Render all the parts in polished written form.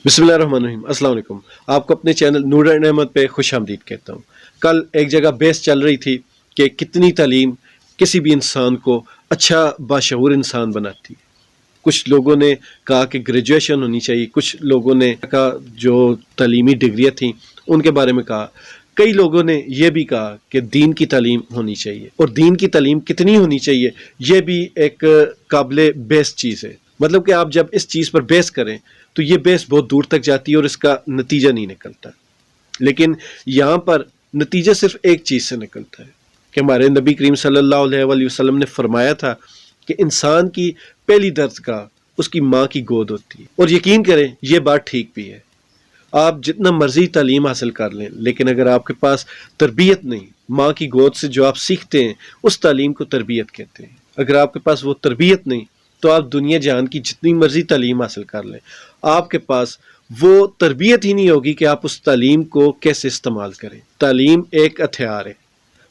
बिस्मिल्लाहिर्रहमानिर्रहीम। अस्सलाम वालेकुम। आपको अपने चैनल नूर एंड अहमद पे खुश आमदीद कहता हूँ। कल एक जगह बहस चल रही थी कि कितनी तालीम किसी भी इंसान को अच्छा बाशऊर इंसान बनाती है। कुछ लोगों ने कहा कि ग्रेजुएशन होनी चाहिए, कुछ लोगों ने कहा जो तालीमी डिग्रियाँ थीं उनके बारे में कहा, कई लोगों ने यह भी कहा कि दीन की तालीम होनी चाहिए। और दीन की तालीम कितनी होनी चाहिए ये भी एक काबिल बहस चीज़ है। मतलब कि आप जब इस चीज़ पर बहस करें तो ये बहस बहुत दूर तक जाती है और इसका नतीजा नहीं निकलता। लेकिन यहाँ पर नतीजा सिर्फ एक चीज़ से निकलता है कि हमारे नबी करीम सल्लल्लाहु अलैहि वसल्लम ने फरमाया था कि इंसान की पहली दर्जगाह उसकी माँ की गोद होती है। और यकीन करें ये बात ठीक भी है। आप जितना मर्जी तालीम हासिल कर लें, लेकिन अगर आपके पास तरबियत नहीं, माँ की गोद से जो आप सीखते हैं उस तालीम को तरबियत कहते हैं। अगर आपके पास वो तरबियत नहीं तो आप दुनिया जहान की जितनी मर्जी तालीम हासिल कर लें, आपके पास वो तरबियत ही नहीं होगी कि आप उस तालीम को कैसे इस्तेमाल करें। तालीम एक हथियार है,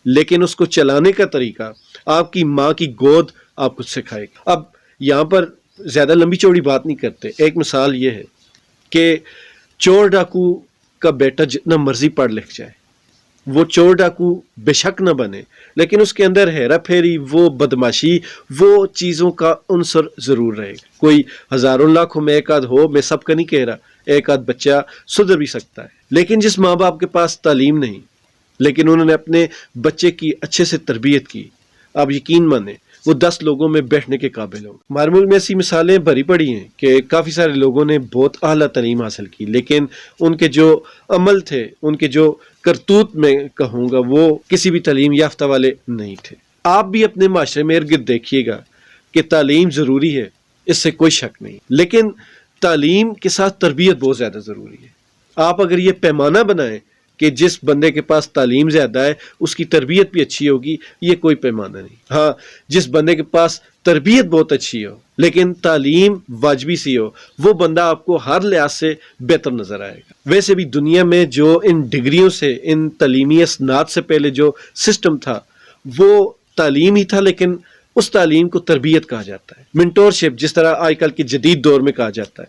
लेकिन उसको चलाने का तरीका आपकी माँ की गोद आपको सिखाएगी। अब यहाँ पर ज़्यादा लंबी चौड़ी बात नहीं करते। एक मिसाल ये है कि चोर डाकू का बेटा जितना मर्जी पढ़ लिख जाए, वो चोर डाकू बेशक न बने, लेकिन उसके अंदर हेरा फेरी, वो बदमाशी, वो चीज़ों का उनसर ज़रूर रहेगा। कोई हज़ारों लाखों में एक आध हो, मैं सबका नहीं कह रहा, एक आध बच्चा सुधर भी सकता है। लेकिन जिस माँ बाप के पास तालीम नहीं, लेकिन उन्होंने अपने बच्चे की अच्छे से तरबियत की, आप यकीन माने वो 10 लोगों में बैठने के काबिल हो। हमारे मुल्क में ऐसी मिसालें भरी पड़ी हैं कि काफ़ी सारे लोगों ने बहुत आला तालीम हासिल की, लेकिन उनके जो अमल थे, उनके जो करतूत में कहूँगा, वो किसी भी तालीम याफ्ता वाले नहीं थे। आप भी अपने माशरे में इर्द गिर्द देखिएगा कि तालीम ज़रूरी है, इससे कोई शक नहीं, लेकिन तालीम के साथ तरबियत बहुत ज़्यादा ज़रूरी है। आप अगर ये पैमाना बनाएं कि जिस बंदे के पास तालीम ज़्यादा है उसकी तरबियत भी अच्छी होगी, ये कोई पैमाना नहीं। हाँ, जिस बंदे के पास तरबियत बहुत अच्छी हो लेकिन तालीम वाजबी सी हो, वो बंदा आपको हर लिहाज से बेहतर नज़र आएगा। वैसे भी दुनिया में जो इन डिग्रियों से, इन तालीमी असनाद से पहले जो सिस्टम था वो तालीम ही था, लेकिन उस तालीम को तरबियत कहा जाता है। मेंटोरशिप जिस तरह आजकल के जदीद दौर में कहा जाता है।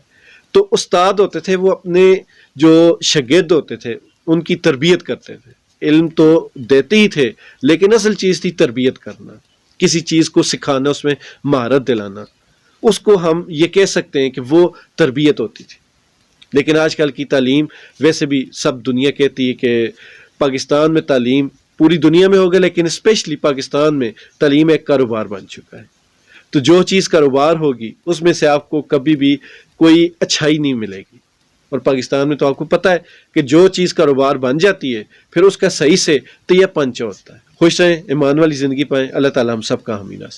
तो उस्ताद होते थे, वो अपने जो शागिर्द होते थे उनकी तरबियत करते थे। इल्म तो देते ही थे, लेकिन असल चीज़ थी तरबियत करना, किसी चीज़ को सिखाना, उसमें महारत दिलाना। उसको हम ये कह सकते हैं कि वो तरबियत होती थी। लेकिन आजकल की तालीम, वैसे भी सब दुनिया कहती है कि पाकिस्तान में तालीम पूरी दुनिया में होगा, लेकिन स्पेशली पाकिस्तान में तालीम एक कारोबार बन चुका है। तो जो चीज़ कारोबार होगी उसमें से आपको कभी भी कोई अच्छाई नहीं मिलेगी। और पाकिस्तान में तो आपको पता है कि जो चीज़ कारोबार बन जाती है फिर उसका सही से तैयार पंच होता है। खुश रहें, ईमान वाली ज़िंदगी पाएं। अल्लाह ताला हम सब का हामी नासिर।